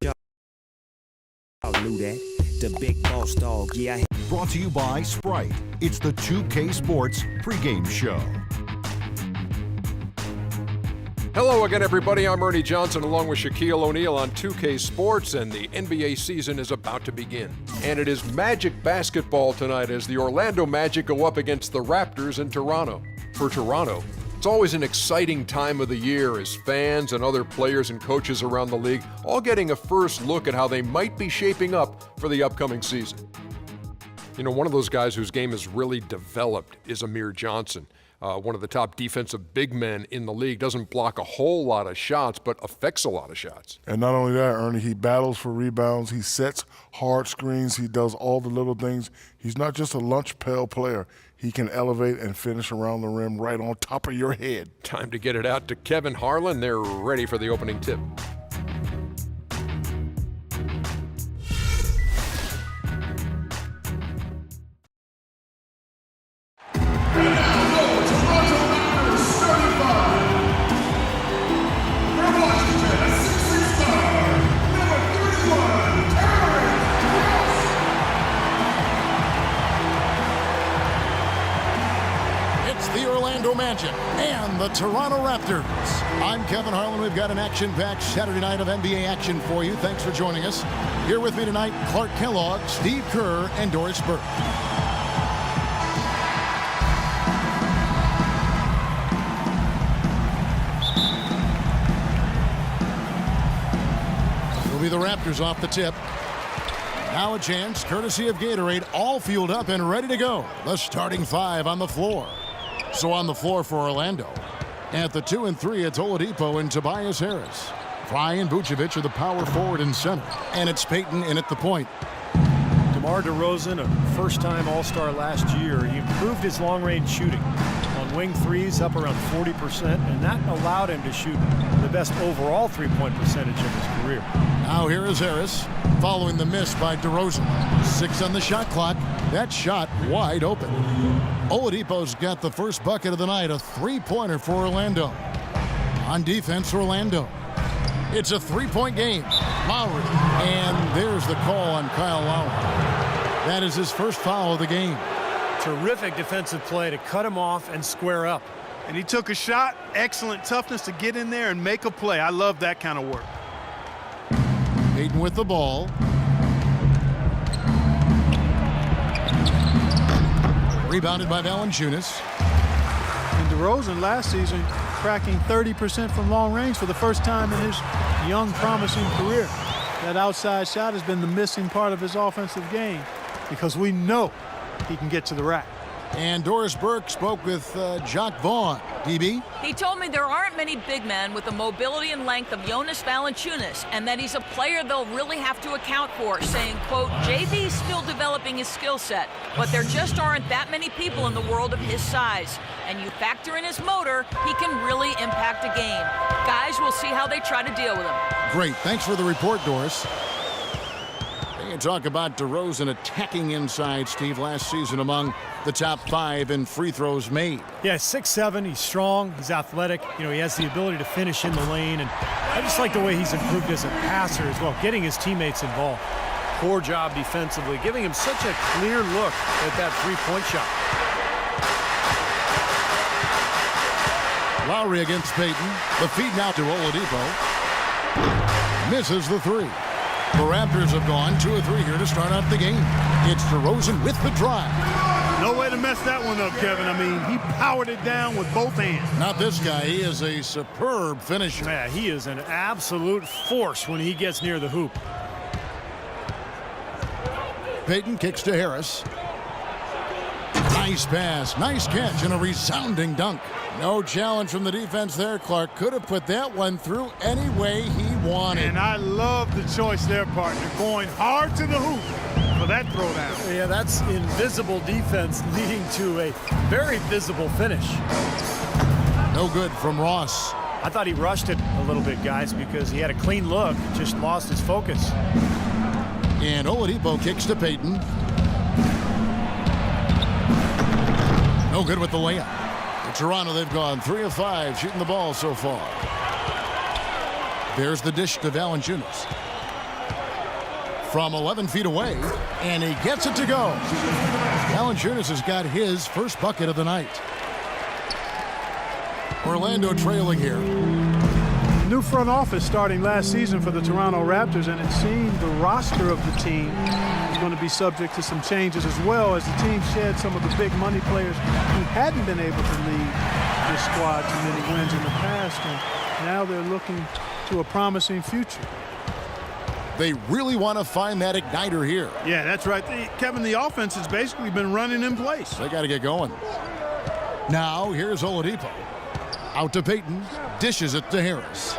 Y'all knew that. The big boss dog, yeah. Brought to you by Sprite. It's the 2K Sports pregame show. Hello again, everybody. I'm Ernie Johnson along with Shaquille O'Neal on 2K Sports, and the NBA season is about to begin. And it is Magic basketball tonight as the Orlando Magic go up against the Raptors in Toronto. For Toronto, it's always an exciting time of the year as fans and other players and coaches around the league all getting a first look at how they might be shaping up for the upcoming season. You know, one of those guys whose game has really developed is Amir Johnson. One of the top defensive big men in the league. Doesn't block a whole lot of shots, but affects a lot of shots. And not only that, Ernie, he battles for rebounds. He sets hard screens. He does all the little things. He's not just a lunch pail player. He can elevate and finish around the rim right on top of your head. Time to get it out to Kevin Harlan. They're ready for the opening tip. Magic and the Toronto Raptors. I'm Kevin Harlan. We've got an action-packed Saturday night of NBA action for you. Thanks for joining us. Here with me tonight, Clark Kellogg, Steve Kerr, and Doris Burke. It'll be the Raptors off the tip. Now a chance, courtesy of Gatorade, all fueled up and ready to go. The starting five on the floor. So on the floor for Orlando. At the 2 and 3, it's Oladipo and Tobias Harris. Fry and Vucevic are the power forward and center. And it's Payton in at the point. DeMar DeRozan, a first-time All-Star last year, he improved his long-range shooting. On wing threes, up around 40%, and that allowed him to shoot the best overall three-point percentage of his career. Now here is Harris, following the miss by DeRozan. 6 on the shot clock. That shot wide open. Oladipo's got the first bucket of the night, a three-pointer for Orlando. On defense, Orlando. It's a three-point game. Lowry, and there's the call on Kyle Lowry. That is his first foul of the game. Terrific defensive play to cut him off and square up. And he took a shot. Excellent toughness to get in there and make a play. I love that kind of work. Payton with the ball. Rebounded by Valanciunas. And DeRozan last season cracking 30% from long range for the first time in his young, promising career. That outside shot has been the missing part of his offensive game because we know he can get to the rack. And Doris Burke spoke with Jacques Vaughn. DB? He told me there aren't many big men with the mobility and length of Jonas Valanciunas, and that he's a player they'll really have to account for, saying, quote, JV's still developing his skill set, but there just aren't that many people in the world of his size. And you factor in his motor, he can really impact a game. Guys, we'll see how they try to deal with him. Great. Thanks for the report, Doris. And talk about DeRozan attacking inside, Steve, last season among the top 5 in free throws made. Yeah, 6'7", he's strong, he's athletic. You know, he has the ability to finish in the lane, and I just like the way he's improved as a passer as well, getting his teammates involved. Poor job defensively, giving him such a clear look at that three-point shot. Lowry against Payton. The feed now to Oladipo. Misses the three. The Raptors have gone 2 or 3 here to start out the game. It's DeRozan with the drive. No way to mess that one up, Kevin. I mean, he powered it down with both hands. Not this guy. He is a superb finisher. Yeah, he is an absolute force when he gets near the hoop. Payton kicks to Harris. Nice pass, nice catch, and a resounding dunk. No challenge from the defense there. Clark could have put that one through any way he wanted. And I love the choice there, partner, going hard to the hoop for that throwdown. Yeah, that's invisible defense leading to a very visible finish. No good from Ross. I thought he rushed it a little bit, guys, because he had a clean look, just lost his focus. And Oladipo kicks to Payton. No good with the layup. In Toronto, they've gone 3 of 5 shooting the ball so far. There's the dish to Valanciunas. from 11 feet away, and he gets it to go. Valanciunas has got his first bucket of the night. Orlando trailing here. New front office starting last season for the Toronto Raptors, and it seemed the roster of the team is going to be subject to some changes as well, as the team shed some of the big money players who hadn't been able to lead this squad to many wins in the past, and now they're looking to a promising future. They really want to find that igniter here. Yeah, that's right. Kevin, the offense has basically been running in place. They got to get going. Now here's Oladipo. Out to Payton, dishes it to Harris.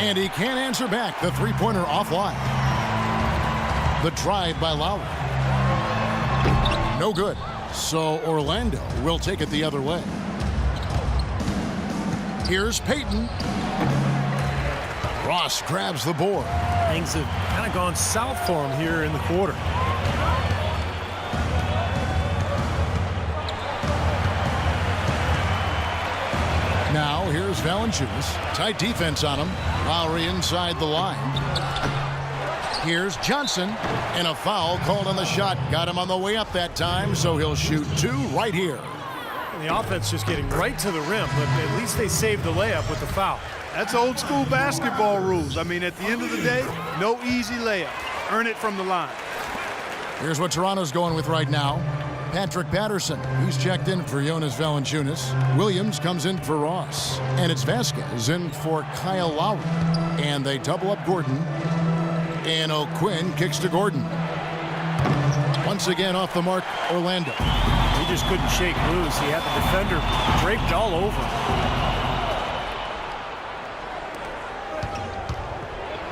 And he can't answer back. The three-pointer offline. The drive by Lowry. No good. So Orlando will take it the other way. Here's Payton. Ross grabs the board. Things have kind of gone south for him here in the quarter. Now here's Valanciunas. Tight defense on him. Lowry inside the line. Here's Johnson. And a foul called on the shot. Got him on the way up that time, so he'll shoot two right here. And the offense just getting right to the rim, but at least they saved the layup with the foul. That's old school basketball rules. I mean, at the end of the day, no easy layup. Earn it from the line. Here's what Toronto's going with right now. Patrick Patterson, he's checked in for Jonas Valanciunas. Williams comes in for Ross. And it's Vasquez in for Kyle Lowry. And they double up Gordon. And O'Quinn kicks to Gordon. Once again off the mark, Orlando. He just couldn't shake loose. He had the defender draped all over him.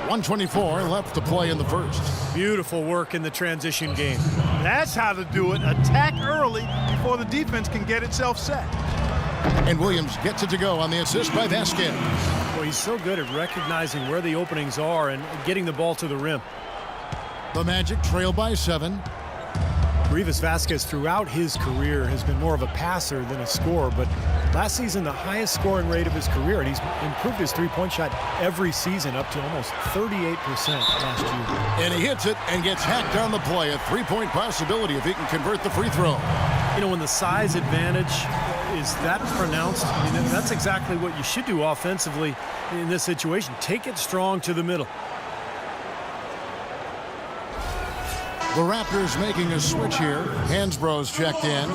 1:24 left to play in the first. Beautiful work in the transition game. That's how to do it. Attack early before the defense can get itself set. And Williams gets it to go on the assist by Vasquez. Well, he's so good at recognizing where the openings are and getting the ball to the rim. The Magic trail by 7. Rivas Vasquez throughout his career has been more of a passer than a scorer, but last season the highest scoring rate of his career, and he's improved his three-point shot every season up to almost 38% last year. And he hits it and gets hacked on the play. A three-point possibility if he can convert the free throw. You know, when the size advantage is that pronounced, I mean, that's exactly what you should do offensively in this situation. Take it strong to the middle. The Raptors making a switch here. Hansbrough's checked in.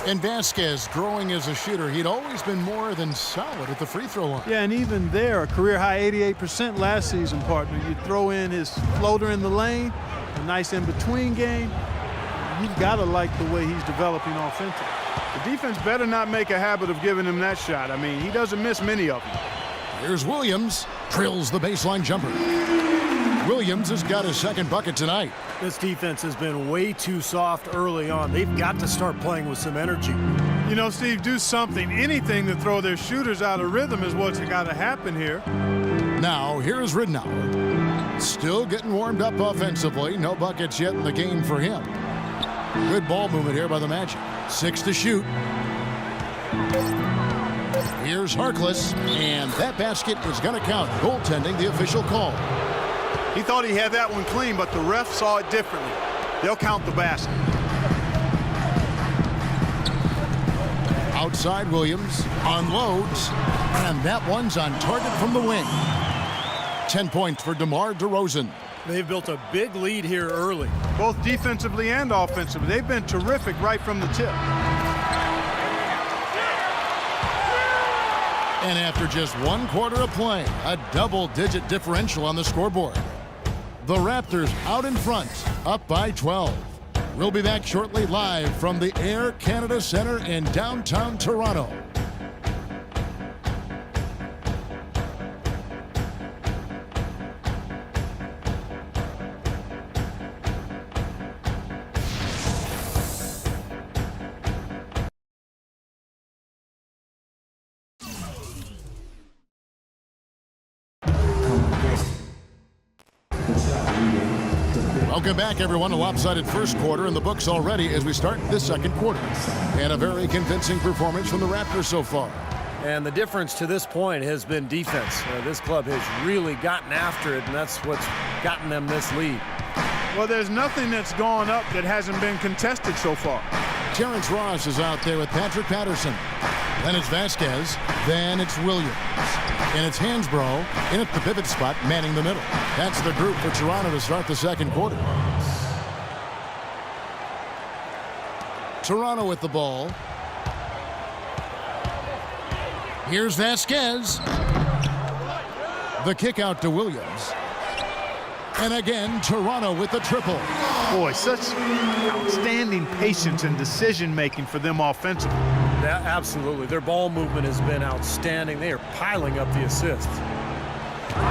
And Vasquez growing as a shooter. He'd always been more than solid at the free throw line. Yeah, and even there, a career-high 88% last season, partner. You throw in his floater in the lane, a nice in-between game. You've got to like the way he's developing offensively. The defense better not make a habit of giving him that shot. I mean, he doesn't miss many of them. Here's Williams. Drills the baseline jumper. Williams has got his second bucket tonight. This defense has been way too soft early on. They've got to start playing with some energy. You know, Steve, do something, anything to throw their shooters out of rhythm is what's got to happen here. Now, here's Ridnour. Still getting warmed up offensively. No buckets yet in the game for him. Good ball movement here by the Magic. 6 to shoot. Here's Harkless, and that basket is going to count. Goaltending, the official call. He thought he had that one clean, but the ref saw it differently. They'll count the basket. Outside Williams unloads, and that one's on target from the wing. 10 points for DeMar DeRozan. They've built a big lead here early. Both defensively and offensively. They've been terrific right from the tip. And after just 1 quarter of play, a double-digit differential on the scoreboard. The Raptors out in front, up by 12. We'll be back shortly live from the Air Canada Centre in downtown Toronto. Welcome back, everyone. A lopsided first quarter in the books already as we start this second quarter. And a very convincing performance from the Raptors so far. And the difference to this point has been defense. This club has really gotten after it, and that's what's gotten them this lead. Well, there's nothing that's gone up that hasn't been contested so far. Terrence Ross is out there with Patrick Patterson. Then it's Vasquez. Then it's Williams. And it's Hansbrough in at the pivot spot, manning the middle. That's the group for Toronto to start the second quarter. Toronto with the ball. Here's Vasquez. The kick out to Williams. And again, Toronto with the triple. Boy, such outstanding patience and decision-making for them offensively. Yeah, absolutely. Their ball movement has been outstanding. They are piling up the assists.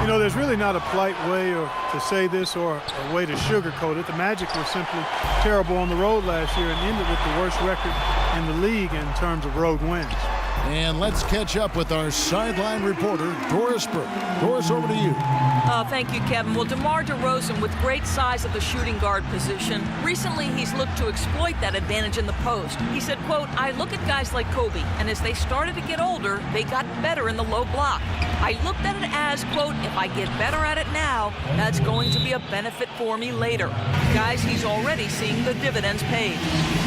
You know, there's really not a polite way to say this or a way to sugarcoat it. The Magic were simply terrible on the road last year and ended with the worst record in the league in terms of road wins. And let's catch up with our sideline reporter, Doris Burke. Doris, over to you. Thank you, Kevin. Well, DeMar DeRozan, with great size at the shooting guard position, recently he's looked to exploit that advantage in the post. He said, quote, "I look at guys like Kobe, and as they started to get older, they got better in the low block. I looked at it as, quote, if I get better at it now, that's going to be a benefit for me later." Guys, he's already seeing the dividends paid.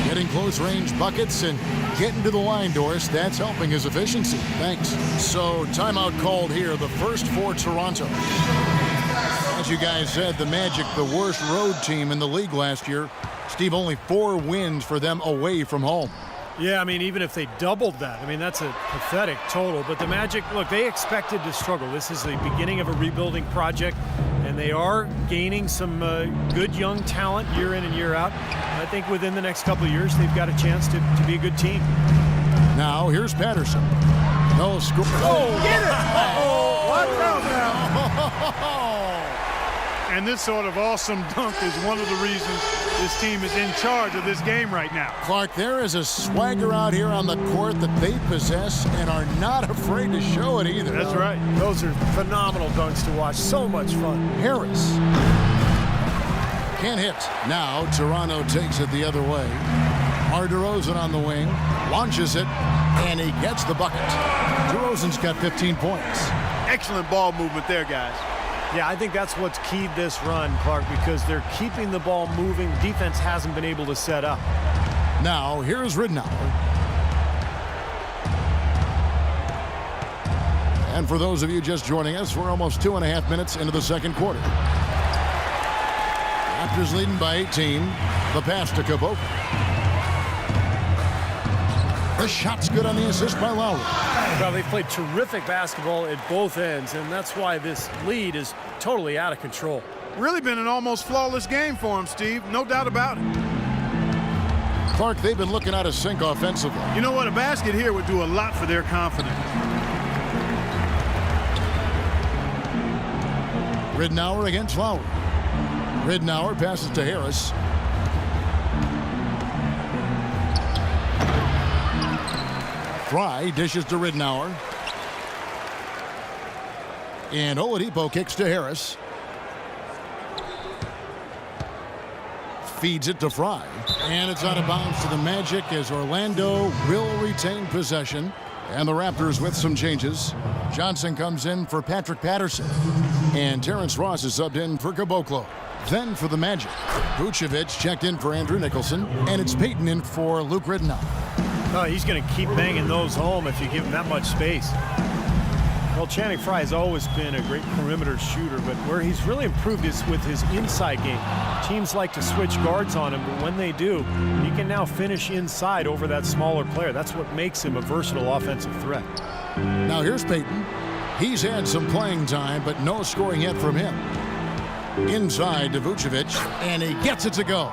Getting close range buckets and getting to the line, Doris. That's helping his efficiency. Thanks. So, timeout called here, the first for Toronto. As you guys said, the Magic, the worst road team in the league last year. Steve, only 4 wins for them away from home. Yeah, I mean, even if they doubled that, I mean, that's a pathetic total. But the Magic, look, they expected to struggle. This is the beginning of a rebuilding project, and they are gaining some good young talent year in and year out. I think within the next couple of years, they've got a chance to be a good team. Now, here's Patterson. No score. Oh, get it! Uh-oh! Watch out now! And this sort of awesome dunk is one of the reasons this team is in charge of this game right now. Clark, there is a swagger out here on the court that they possess and are not afraid to show it either. That's right. Those are phenomenal dunks to watch. So much fun. Harris. Can't hit. Now Toronto takes it the other way. DeRozan on the wing. Launches it. And he gets the bucket. DeRozan's got 15 points. Excellent ball movement there, guys. Yeah, I think that's what's keyed this run, Clark, because they're keeping the ball moving. Defense hasn't been able to set up. Now, here's Ridnour. And for those of you just joining us, we're almost 2.5 minutes into the second quarter. Raptors leading by 18. The pass to Caboclo. The shot's good on the assist by Lowry. Well, they've played terrific basketball at both ends, and that's why this lead is totally out of control. Really been an almost flawless game for him, Steve. No doubt about it. Clark, they've been looking out of sync offensively. You know what? A basket here would do a lot for their confidence. Ridnour against Lowry. Ridnour passes to Harris. Fry dishes to Ridnour. And Oladipo kicks to Harris. Feeds it to Fry. And it's out of bounds to the Magic as Orlando will retain possession. And the Raptors with some changes. Johnson comes in for Patrick Patterson. And Terrence Ross is subbed in for Caboclo. Then for the Magic, Vucevic checked in for Andrew Nicholson. And it's Payton in for Luke Ridnour. Oh, he's going to keep banging those home if you give him that much space. Well, Channing Frye has always been a great perimeter shooter, but where he's really improved is with his inside game. Teams like to switch guards on him, but when they do, he can now finish inside over that smaller player. That's what makes him a versatile offensive threat. Now here's Payton. He's had some playing time, but no scoring yet from him. Inside to Vucevic, and he gets it to go.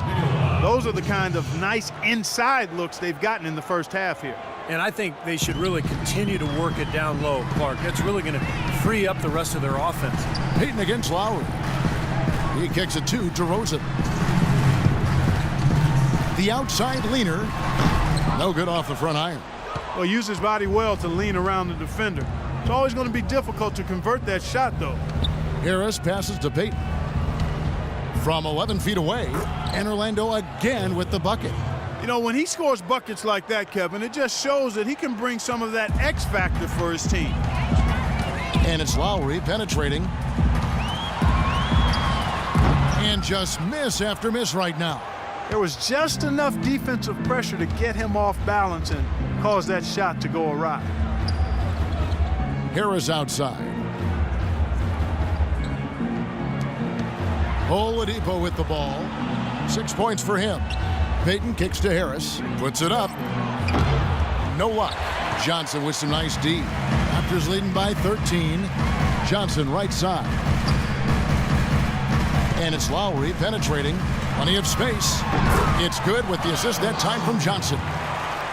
Those are the kind of nice inside looks they've gotten in the first half here. And I think they should really continue to work it down low, Clark. That's really going to free up the rest of their offense. Payton against Lowry. He kicks it to DeRozan. The outside leaner. No good off the front iron. Well, use his body well to lean around the defender. It's always going to be difficult to convert that shot, though. Harris passes to Payton. From 11 feet away, and Orlando again with the bucket. You know, when he scores buckets like that, Kevin, it just shows that he can bring some of that X factor for his team. And it's Lowry penetrating. And just miss after miss right now. There was just enough defensive pressure to get him off balance and cause that shot to go awry. Harris outside. Oladipo with the ball. 6 points for him. Payton kicks to Harris. Puts it up. No luck. Johnson with some nice D. Raptors leading by 13. Johnson right side. And it's Lowry penetrating. Plenty of space. It's good with the assist that time from Johnson.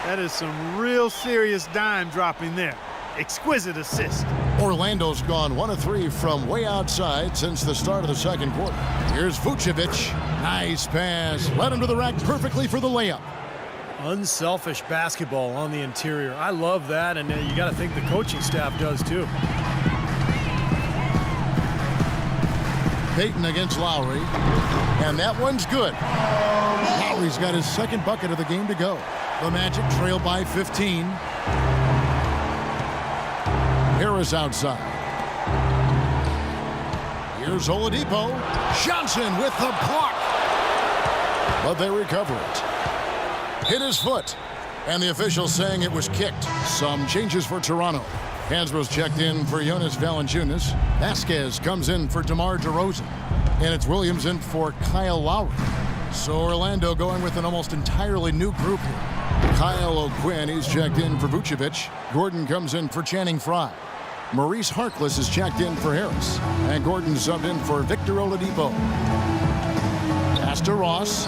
That is some real serious dime dropping there. Exquisite assist. Orlando's gone 1 of 3 from way outside since the start of the second quarter. Here's Vucevic. Nice pass. Led him to the rack perfectly for the layup. Unselfish basketball on the interior. I love that, and you got to think the coaching staff does too. Payton against Lowry. And that one's good. Lowry's got his second bucket of the game to go. The Magic trail by 15. Harris outside. Here's Oladipo. Johnson with the block. But they recover it. Hit his foot. And the official saying it was kicked. Some changes for Toronto. Hansbrough's checked in for Jonas Valanciunas. Vasquez comes in for DeMar DeRozan. And it's Williams in for Kyle Lowry. So Orlando going with an almost entirely new group here. Kyle O'Quinn, he's checked in for Vucevic. Gordon comes in for Channing Frye. Maurice Harkless is checked in for Harris. And Gordon subbed in for Victor Oladipo. Pass to Ross.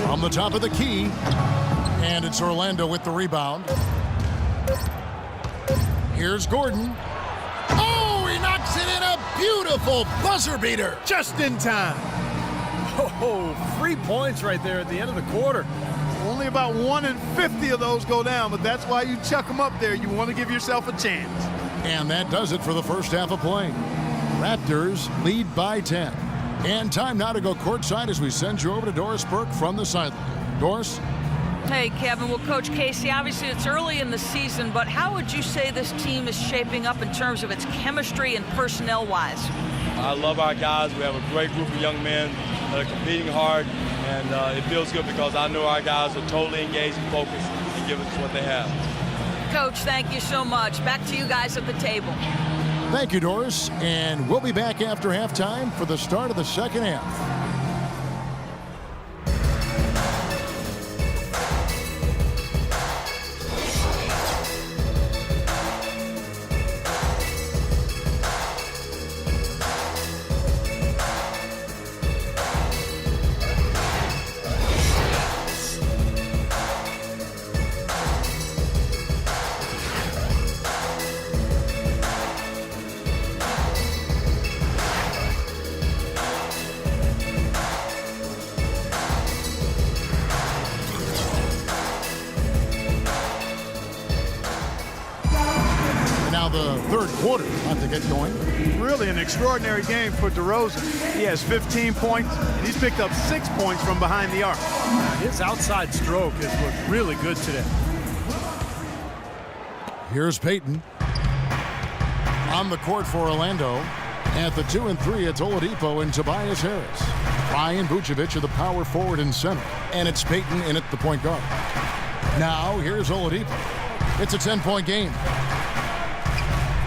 From the top of the key. And it's Orlando with the rebound. Here's Gordon. Oh, he knocks it in, a beautiful buzzer beater. Just in time. Oh, 3 points right there at the end of the quarter. Only about 1 in 50 of those go down, but that's why you chuck them up there. You want to give yourself a chance. And that does it for the first half of play. Raptors lead by 10. And time now to go courtside as we send you over to Doris Burke from the sideline. Doris? Hey, Kevin. Well, Coach Casey, obviously it's early in the season, but how would you say this team is shaping up in terms of its chemistry and personnel-wise? I love our guys. We have a great group of young men that are competing hard, and it feels good because I know our guys are totally engaged and focused and giving us what they have. Coach, thank you so much. Back to you guys at the table. Thank you, Doris. And we'll be back after halftime for the start of the second half. The third quarter about to get going. Really an extraordinary game for DeRozan. He has 15 points, and he's picked up 6 points from behind the arc. His outside stroke has looked really good today. Here's Payton. On the court for Orlando. At the 2 and 3, it's Oladipo and Tobias Harris. Ryan Vucevic are the power forward and center. And it's Payton in at the point guard. Now, here's Oladipo. It's a 10-point game.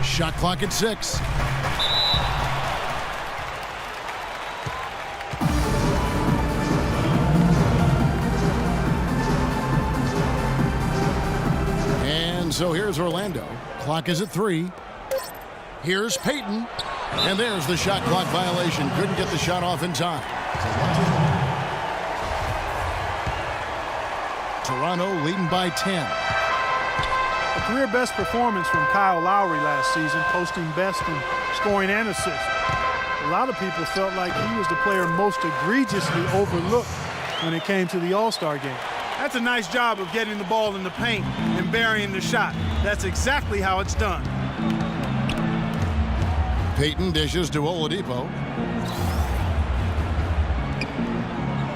Shot clock at 6. And so here's Orlando. Clock is at 3. Here's Payton. And there's the shot clock violation. Couldn't get the shot off in time. Toronto leading by 10. A career best performance from Kyle Lowry last season, posting best in scoring and assists. A lot of people felt like he was the player most egregiously overlooked when it came to the All-Star game. That's a nice job of getting the ball in the paint and burying the shot. That's exactly how it's done. Payton dishes to Oladipo.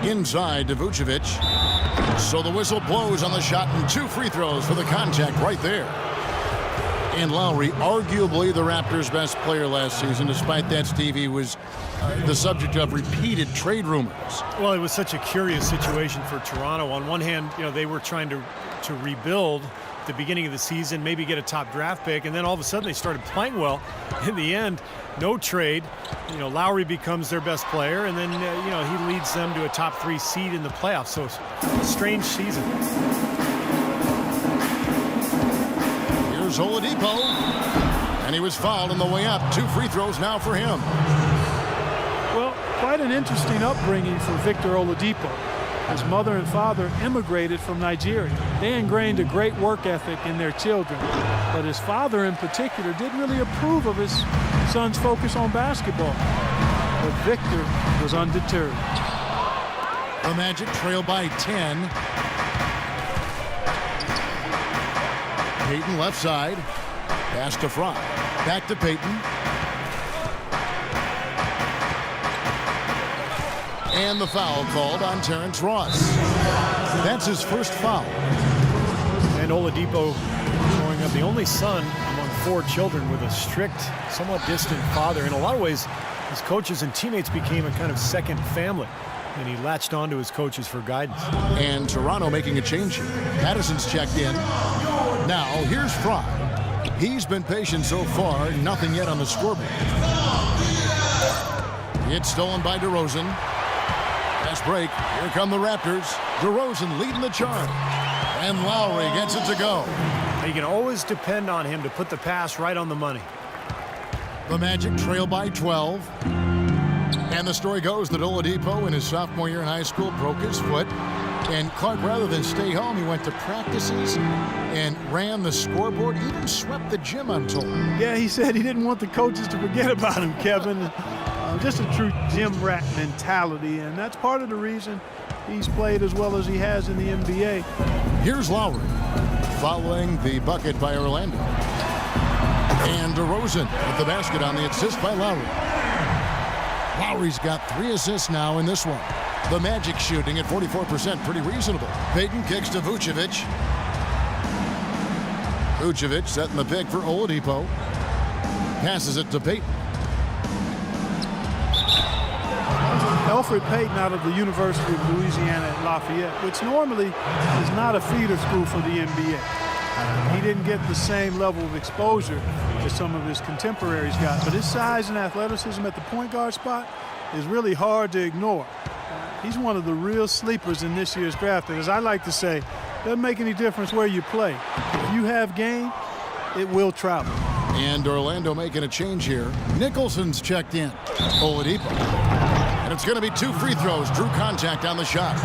Inside to Vucevic. So the whistle blows on the shot and 2 free throws for the contact right there. And Lowry, arguably the Raptors' best player last season. Despite that, Steve, he was the subject of repeated trade rumors. Well, it was such a curious situation for Toronto. On one hand, they were trying to rebuild at the beginning of the season, maybe get a top draft pick, and then all of a sudden they started playing well. In the end, no trade. Lowry becomes their best player, and then he leads them to a top 3 seed in the playoffs. So it's a strange season. Here's Oladipo, and he was fouled on the way up. 2 free throws now for him. Well, quite an interesting upbringing for Victor Oladipo. His mother and father immigrated from Nigeria. They ingrained a great work ethic in their children. But his father in particular didn't really approve of his son's focus on basketball. But Victor was undeterred. The Magic trail by 10. Payton left side. Pass to Fry. Back to Payton. And the foul called on Terrence Ross. That's his first foul. And Oladipo growing up the only son among 4 children with a strict, somewhat distant father. In a lot of ways, his coaches and teammates became a kind of second family, and he latched onto his coaches for guidance. And Toronto making a change here. Patterson's checked in. Now here's Fry. He's been patient so far, nothing yet on the scoreboard. It's stolen by DeRozan. Fast break. Here come the Raptors. DeRozan leading the charge. And Lowry gets it to go. You can always depend on him to put the pass right on the money. The Magic trail by 12. And the story goes that Oladipo in his sophomore year in high school broke his foot. And Clark, rather than stay home, he went to practices and ran the scoreboard, even swept the gym, I'm told. Yeah, he said he didn't want the coaches to forget about him, Kevin. Just a true gym rat mentality, and that's part of the reason he's played as well as he has in the NBA. Here's Lowry, following the bucket by Orlando. And DeRozan with the basket on the assist by Lowry. Lowry's got 3 assists now in this one. The Magic shooting at 44%, pretty reasonable. Payton kicks to Vucevic. Vucevic setting the pick for Oladipo. Passes it to Payton. Elfrid Payton out of the University of Louisiana at Lafayette, which normally is not a feeder school for the NBA. He didn't get the same level of exposure as some of his contemporaries got, but his size and athleticism at the point guard spot is really hard to ignore. He's one of the real sleepers in this year's draft, and as I like to say, doesn't make any difference where you play. If you have game, it will travel. And Orlando making a change here. Nicholson's checked in. Oladipo. And it's going to be 2 free throws. Drew contact on the shot.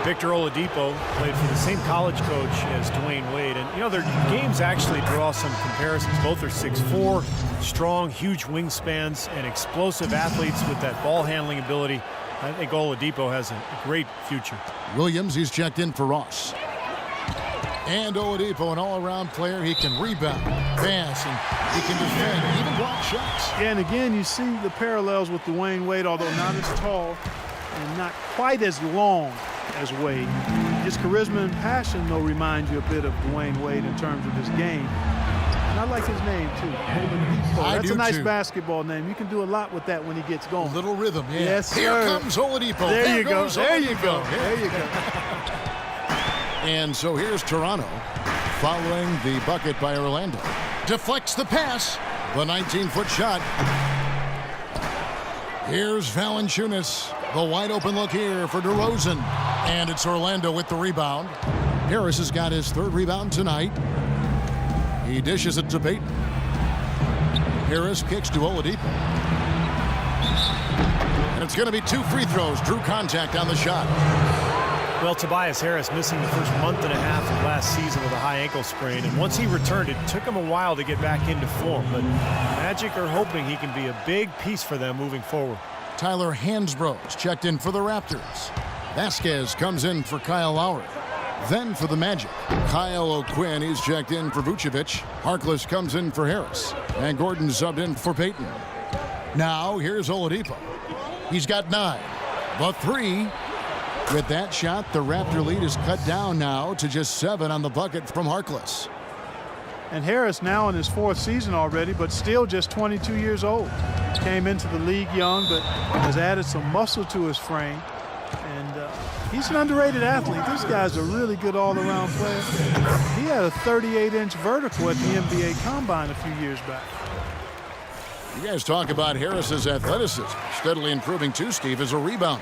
Victor Oladipo played for the same college coach as Dwayne Wade. And, their games actually draw some comparisons. Both are 6'4", strong, huge wingspans, and explosive athletes with that ball handling ability. I think Oladipo has a great future. Williams, he's checked in for Ross. And Oladipo, an all-around player. He can rebound, pass, and he can defend, even block shots. Yeah, and again, you see the parallels with Dwayne Wade, although not as tall and not quite as long as Wade. His charisma and passion, though, remind you a bit of Dwayne Wade in terms of his game. And I like his name, too. That's a nice basketball name. You can do a lot with that when he gets going. A little rhythm, yeah. Yes, sir. Here comes Oladipo. There you go. There you go. There you go. And so here's Toronto following the bucket by Orlando. Deflects the pass. The 19-foot shot. Here's Valanciunas. The wide open look here for DeRozan. And it's Orlando with the rebound. Harris has got his 3rd rebound tonight. He dishes it to Payton. Harris kicks to Oladipo. And it's going to be 2 free throws. Drew contact on the shot. Well, Tobias Harris missing the first month and a half of last season with a high ankle sprain, and once he returned, it took him a while to get back into form, but Magic are hoping he can be a big piece for them moving forward. Tyler Hansbrough's checked in for the Raptors. Vasquez comes in for Kyle Lowry. Then for the Magic, Kyle O'Quinn, he's checked in for Vucevic. Harkless comes in for Harris, and Gordon subbed in for Payton. Now here's Oladipo. He's got 9. The 3 With that shot, the Raptor lead is cut down now to just 7 on the bucket from Harkless. And Harris now in his 4th season already, but still just 22 years old. Came into the league young, but has added some muscle to his frame. And he's an underrated athlete. This guy's a really good all-around player. He had a 38-inch vertical at the NBA Combine a few years back. You guys talk about Harris's athleticism. Steadily improving too, Steve, as a rebounder.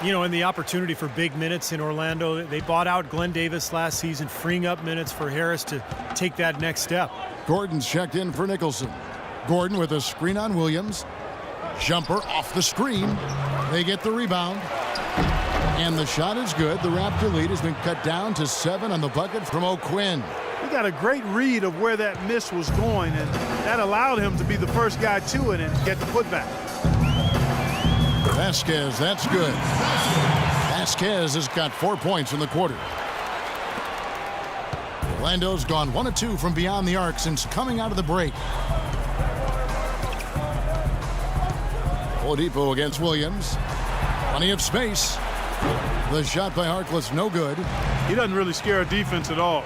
You know, and the opportunity for big minutes in Orlando, they bought out Glenn Davis last season, freeing up minutes for Harris to take that next step. Gordon's checked in for Nicholson. Gordon with a screen on Williams. Jumper off the screen. They get the rebound. And the shot is good. The Raptor lead has been cut down to 7 on the bucket from O'Quinn. He got a great read of where that miss was going, and that allowed him to be the first guy to it and get the putback. Vasquez, that's good. Vasquez has got 4 points in the quarter. Orlando's gone 1 of 2 from beyond the arc since coming out of the break. Oladipo against Williams. Plenty of space. The shot by Harkless, no good. He doesn't really scare a defense at all.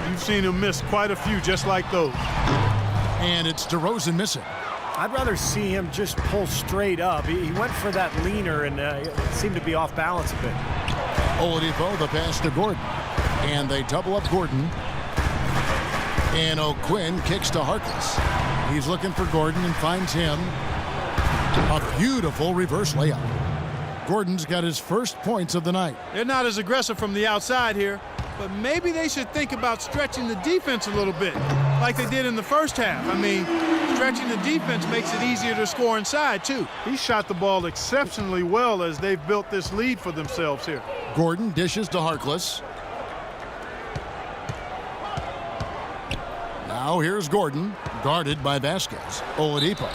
You've seen him miss quite a few just like those. And it's DeRozan missing. I'd rather see him just pull straight up. He went for that leaner and it seemed to be off balance a bit. Oladipo, the pass to Gordon. And they double up Gordon. And O'Quinn kicks to Harkless. He's looking for Gordon and finds him. A beautiful reverse layup. Gordon's got his first points of the night. They're not as aggressive from the outside here, but maybe they should think about stretching the defense a little bit, like they did in the first half. I mean, stretching the defense makes it easier to score inside, too. He shot the ball exceptionally well as they've built this lead for themselves here. Gordon dishes to Harkless. Now here's Gordon, guarded by Vasquez. Oladipo.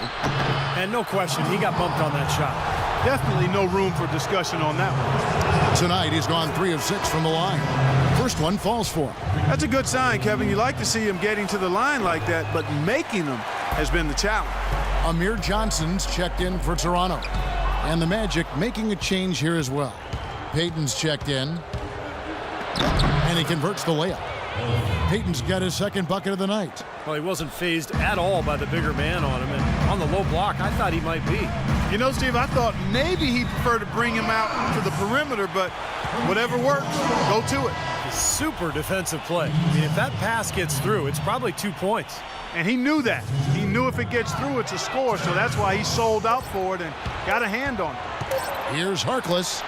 And no question, he got bumped on that shot. Definitely no room for discussion on that one. Tonight, he's gone 3 of 6 from the line. First one falls for him. That's a good sign, Kevin. You like to see him getting to the line like that, but making them has been the challenge. Amir Johnson's checked in for Toronto. And the Magic making a change here as well. Payton's checked in. And he converts the layup. Payton's got his second bucket of the night. Well, he wasn't phased at all by the bigger man on him. And on the low block, I thought he might be. You know, Steve, I thought maybe he'd prefer to bring him out to the perimeter, but whatever works, go to it. Super defensive play. I mean, if that pass gets through, it's probably 2 points. And he knew that. He knew if it gets through, it's a score, so that's why he sold out for it and got a hand on it. Here's Harkless.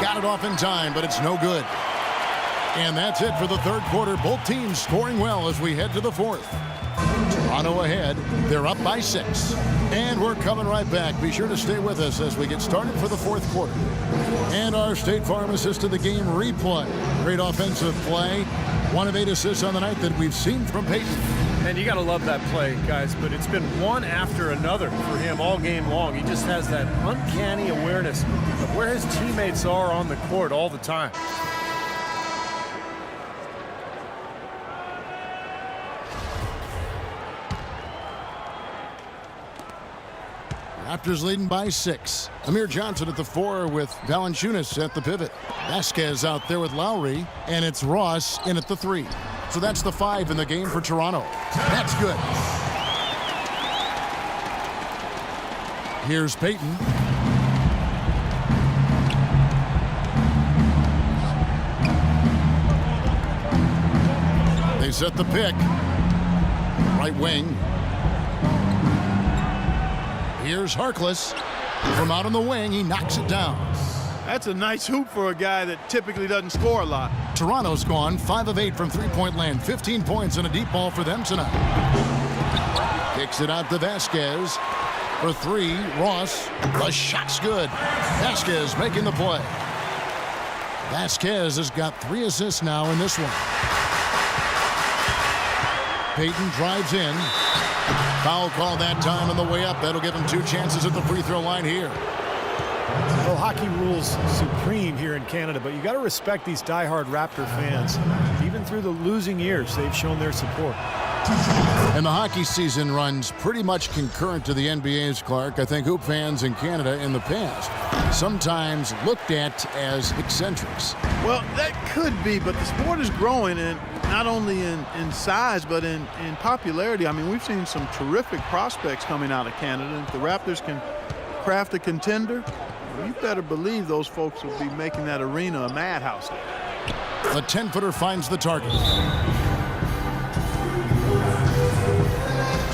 Got it off in time, but it's no good. And that's it for the third quarter. Both teams scoring well as we head to the fourth. Toronto ahead. They're up by 6. And we're coming right back. Be sure to stay with us as we get started for the fourth quarter. And our State Farm assist of the game replay. Great offensive play. 1 of 8 assists on the night that we've seen from Payton. And you got to love that play, guys, but it's been one after another for him all game long. He just has that uncanny awareness of where his teammates are on the court all the time. Raptors leading by 6. Amir Johnson at the 4 with Valanciunas at the pivot. Vasquez out there with Lowry, and it's Ross in at the 3. So that's the 5 in the game for Toronto. That's good. Here's Payton. They set the pick. Right wing. Here's Harkless. From out on the wing, he knocks it down. That's a nice hoop for a guy that typically doesn't score a lot. Toronto's gone 5 of 8 from three-point land. 15 points and a deep ball for them tonight. Kicks it out to Vasquez. For 3, Ross. The shot's good. Vasquez making the play. Vasquez has got 3 assists now in this one. Payton drives in. Foul call that time on the way up. That'll give him 2 chances at the free throw line here. Well, hockey rules supreme here in Canada, but you got to respect these diehard Raptor fans. Even through the losing years, they've shown their support. And the hockey season runs pretty much concurrent to the NBA's, Clark. I think hoop fans in Canada in the past sometimes looked at as eccentrics. Well, that could be, but the sport is growing, and not only in size, but in popularity. I mean, we've seen some terrific prospects coming out of Canada. If the Raptors can craft a contender, you better believe those folks will be making that arena a madhouse there. The 10-footer finds the target.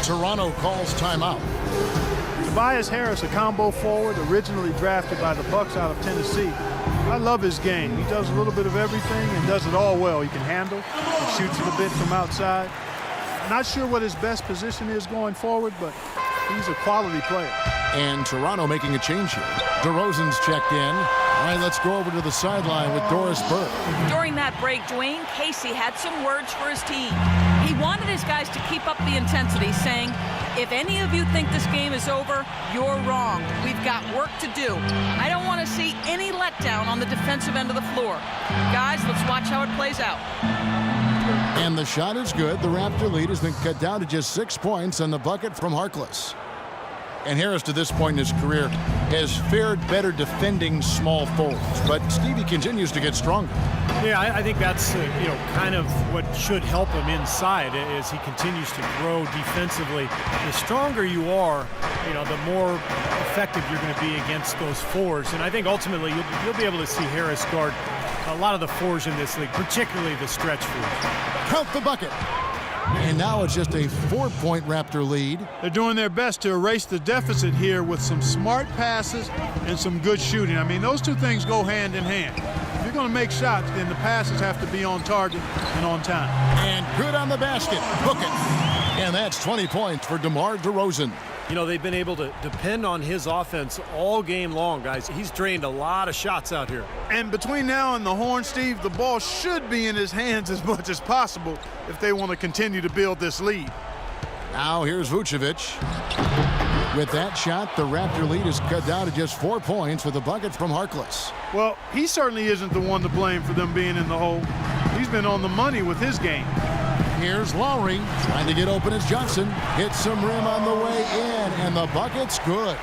Toronto calls timeout. Tobias Harris, a combo forward, originally drafted by the Bucks out of Tennessee. I love his game. He does a little bit of everything and does it all well. He can handle, he shoots it a bit from outside. Not sure what his best position is going forward, but he's a quality player. And Toronto making a change here. DeRozan's checked in. All right, let's go over to the sideline with Doris Burke. During that break, Dwayne Casey had some words for his team. He wanted his guys to keep up the intensity, saying, if any of you think this game is over, you're wrong. We've got work to do. I don't want to see any letdown on the defensive end of the floor. Guys, let's watch how it plays out. And the shot is good. The Raptor lead has been cut down to just 6 points on the bucket from Harkless. And Harris, to this point in his career, has fared better defending small forwards. But Stevie continues to get stronger. Yeah, I think that's kind of what should help him inside as he continues to grow defensively. The stronger you are, the more effective you're going to be against those fours. And I think ultimately you'll be able to see Harris guard a lot of the fours in this league, particularly the stretch fours. Count the bucket. And now it's just a 4-point Raptor lead. They're doing their best to erase the deficit here with some smart passes and some good shooting. I mean, those two things go hand in hand. If you're going to make shots, then the passes have to be on target and on time. And good on the basket. Hook it. And that's 20 points for DeMar DeRozan. They've been able to depend on his offense all game long, guys. He's drained a lot of shots out here. And between now and the horn, Steve, the ball should be in his hands as much as possible if they want to continue to build this lead. Now here's Vucevic. With that shot, the Raptor lead is cut down to just 4 points with a bucket from Harkless. Well, he certainly isn't the one to blame for them being in the hole. He's been on the money with his game. Here's Lowry trying to get open as Johnson hits some rim on the way in, and the bucket's good.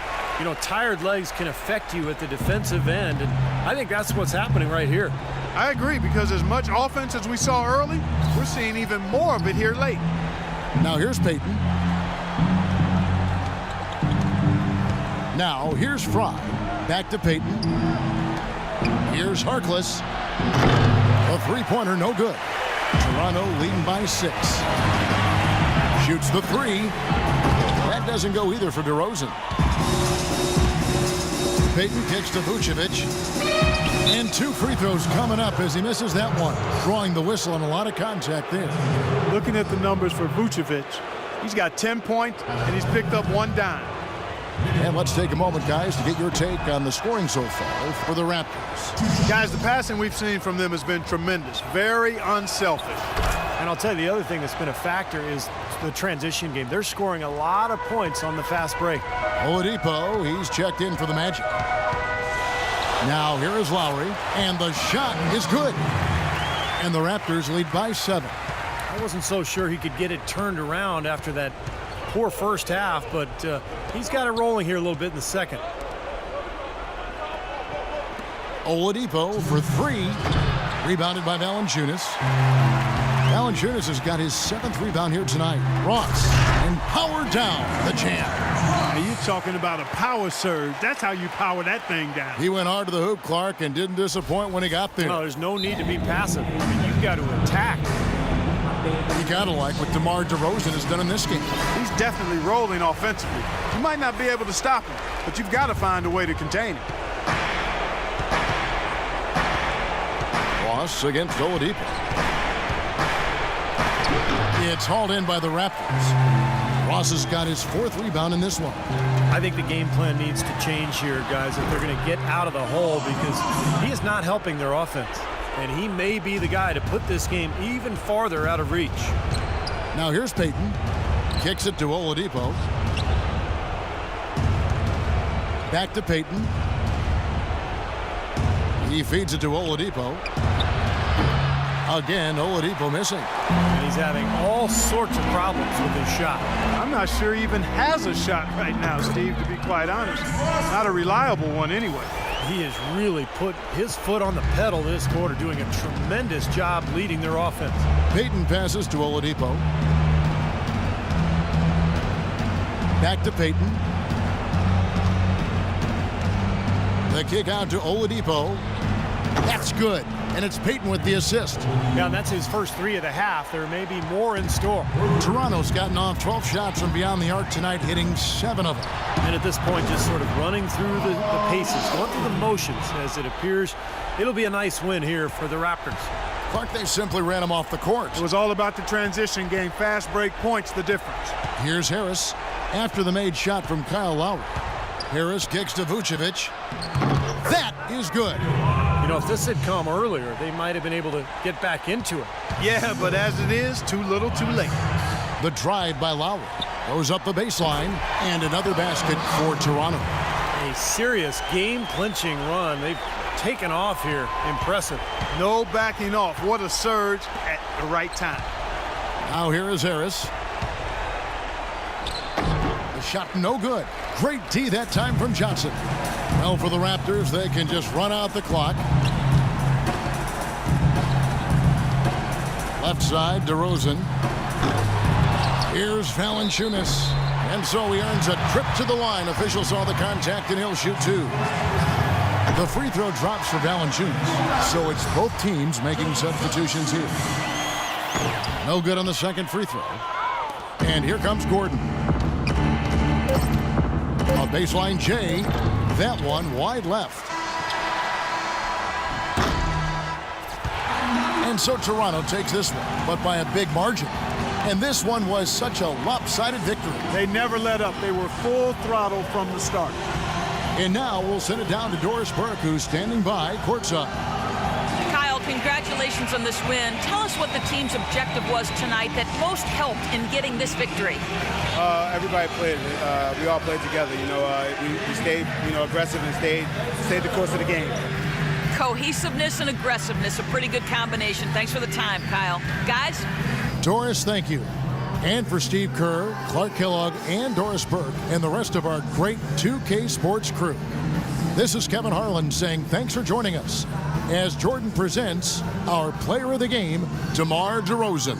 Tired legs can affect you at the defensive end, and I think that's what's happening right here. I agree, because as much offense as we saw early, we're seeing even more of it here late. Now here's Payton. Now here's Fry. Back to Payton. Here's Harkless. A three-pointer, no good. Toronto leading by 6. Shoots the 3. That doesn't go either for DeRozan. Payton kicks to Vucevic. And 2 free throws coming up as he misses that one. Drawing the whistle on a lot of contact there. Looking at the numbers for Vucevic, he's got 10 points and he's picked up 1 dime. And let's take a moment, guys, to get your take on the scoring so far for the Raptors. Guys, the passing we've seen from them has been tremendous. Very unselfish. And I'll tell you, the other thing that's been a factor is the transition game. They're scoring a lot of points on the fast break. Oladipo, he's checked in for the Magic. Now here is Lowry, and the shot is good. And the Raptors lead by 7. I wasn't so sure he could get it turned around after that poor first half, but he's got it rolling here a little bit in the second. Oladipo for 3. Rebounded by Valanciunas. Valanciunas has got his 7th rebound here tonight. Ross, and powered down the champ. Now you're talking about a power surge. That's how you power that thing down. He went hard to the hoop, Clark, and didn't disappoint when he got there. No, there's no need to be passive. I mean, you've got to attack. You gotta like what DeMar DeRozan has done in this game. He's definitely rolling offensively. You might not be able to stop him, but you've got to find a way to contain him. Ross against Oladipo. It's hauled in by the Raptors. Ross has got his 4th rebound in this one. I think the game plan needs to change here, guys, if they're going to get out of the hole, because he is not helping their offense. And he may be the guy to put this game even farther out of reach. Now here's Payton. Kicks it to Oladipo. Back to Payton. He feeds it to Oladipo. Again, Oladipo missing. And he's having all sorts of problems with his shot. I'm not sure he even has a shot right now, Steve, to be quite honest. Not a reliable one anyway. He has really put his foot on the pedal this quarter, doing a tremendous job leading their offense. Payton passes to Oladipo. Back to Payton. The kick out to Oladipo. That's good. And it's Payton with the assist. Yeah, and that's his first 3 of the half. There may be more in store. Toronto's gotten off 12 shots from beyond the arc tonight, hitting 7 of them. And at this point, just sort of running through the paces, going through the motions as it appears. It'll be a nice win here for the Raptors. Clark, they simply ran him off the court. It was all about the transition game. Fast break points, the difference. Here's Harris after the made shot from Kyle Lowry. Harris kicks to Vucevic. That is good. You know, if this had come earlier, they might have been able to get back into it. Yeah, but as it is, too little, too late. The drive by Lowry goes up the baseline, and another basket for Toronto. A serious game-clinching run. They've taken off here. Impressive. No backing off. What a surge at the right time. Now here is Harris. The shot no good. Great D that time from Johnson. Well, for the Raptors, they can just run out the clock. Left side, DeRozan. Here's Valanciunas. And so he earns a trip to the line. Official saw the contact, and he'll shoot 2. The free throw drops for Valanciunas. So it's both teams making substitutions here. No good on the second free throw. And here comes Gordon. A baseline J. That one wide left. And so Toronto takes this one, but by a big margin. And this one was such a lopsided victory. They never let up. They were full throttle from the start. And now we'll send it down to Doris Burke, who's standing by courtside. Kyle, congratulations on this win. Tell us what the team's objective was tonight that most helped in getting this victory. Everybody played. We all played together. We stayed, aggressive and stayed the course of the game. Cohesiveness and aggressiveness, a pretty good combination. Thanks for the time, Kyle. Guys? Doris, thank you. And for Steve Kerr, Clark Kellogg, and Doris Burke, and the rest of our great 2K Sports crew. This is Kevin Harlan saying thanks for joining us as Jordan presents our player of the game, DeMar DeRozan.